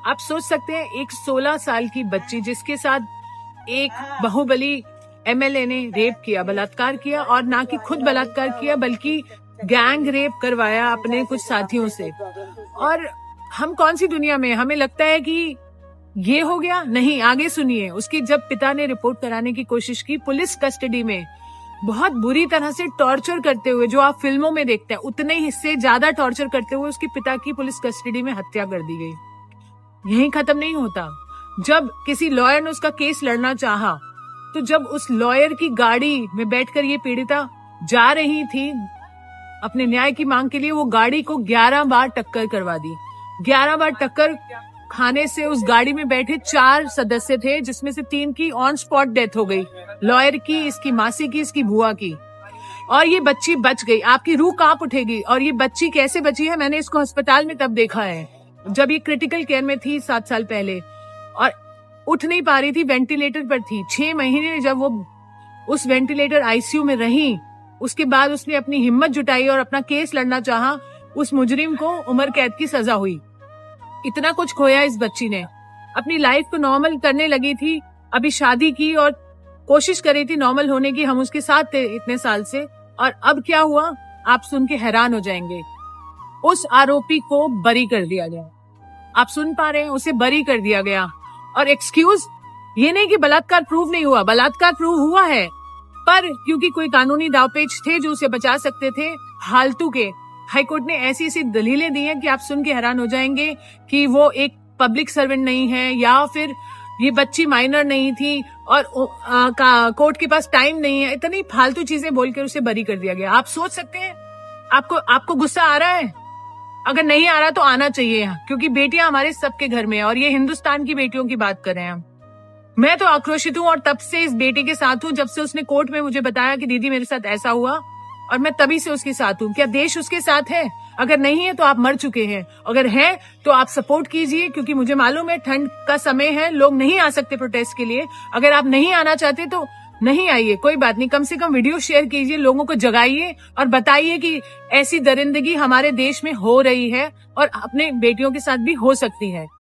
आप सोच सकते हैं एक 16 साल की बच्ची जिसके साथ एक बाहुबली एमएलए ने रेप किया, बलात्कार किया, और ना कि खुद बलात्कार किया बल्कि गैंग रेप करवाया अपने कुछ साथियों से। और हम कौन सी दुनिया में, हमें लगता है कि ये हो गया। नहीं, आगे सुनिए। उसकी जब पिता ने रिपोर्ट कराने की कोशिश की, पुलिस कस्टडी में बहुत बुरी तरह से टॉर्चर करते हुए, जो आप फिल्मों में देखते हैं उतने ही से ज्यादा टॉर्चर करते हुए उसके पिता की पुलिस कस्टडी में हत्या कर दी गई। यहीं खत्म नहीं होता। जब किसी लॉयर ने उसका केस लड़ना चाहा, तो जब उस लॉयर की गाड़ी में बैठकर ये पीड़िता जा रही थी अपने न्याय की मांग के लिए, वो गाड़ी को 11 बार टक्कर करवा दी। 11 बार टक्कर खाने से उस गाड़ी में बैठे 4 सदस्य थे, जिसमें से 3 की ऑन स्पॉट डेथ हो गई, लॉयर की, इसकी मासी की, इसकी बुआ की, और ये बच्ची बच गई। आपकी रूह कांप उठेगी। और ये बच्ची कैसे बची है, मैंने इसको अस्पताल में तब देखा है जब ये क्रिटिकल केयर में थी 7 साल पहले, और उठ नहीं पा रही थी, वेंटिलेटर पर थी। 6 महीने जब वो उस वेंटिलेटर आईसीयू में रही, उसके बाद उसने अपनी हिम्मत जुटाई और अपना केस लड़ना चाहा। उस मुजरिम को उम्र कैद की सजा हुई। इतना कुछ खोया इस बच्ची ने। अपनी लाइफ को नॉर्मल करने लगी थी, अभी शादी की और कोशिश कर रही थी नॉर्मल होने की। हम उसके साथ थे इतने साल से, और अब क्या हुआ आप सुन के हैरान हो जाएंगे। उस आरोपी को बरी कर दिया गया। आप सुन पा रहे हैं, उसे बरी कर दिया गया। और एक्सक्यूज, ये नहीं कि बलात्कार प्रूव नहीं हुआ, बलात्कार प्रूव हुआ है, पर क्योंकि कोई कानूनी दावपेच थे जो उसे बचा सकते थे, फालतू के हाईकोर्ट ने ऐसी ऐसी दलीलें दी हैं कि आप सुन के हैरान हो जाएंगे कि वो एक पब्लिक सर्वेंट नहीं है, या फिर ये बच्ची माइनर नहीं थी और कोर्ट के पास टाइम नहीं है। इतनी फालतू चीजें बोलकर उसे बरी कर दिया गया। आप सोच सकते हैं, आपको गुस्सा आ रहा है? अगर नहीं आ रहा तो आना चाहिए, क्योंकि बेटियां हमारे सबके घर में है, और ये हिंदुस्तान की बेटियों की बात कर रहे हैं हम। मैं तो आक्रोशित हूँ और तब से इस बेटी के साथ हूँ, जब से उसने कोर्ट में मुझे बताया कि दीदी मेरे साथ ऐसा हुआ, और मैं तभी से उसके साथ हूँ। क्या देश उसके साथ है? अगर नहीं है तो आप मर चुके हैं, अगर है तो आप सपोर्ट कीजिए, क्योंकि मुझे मालूम है ठंड का समय है, लोग नहीं आ सकते प्रोटेस्ट के लिए। अगर आप नहीं आना चाहते तो नहीं आइए, कोई बात नहीं, कम से कम वीडियो शेयर कीजिए, लोगों को जगाइए और बताइए कि ऐसी दरिंदगी हमारे देश में हो रही है और अपने बेटियों के साथ भी हो सकती है।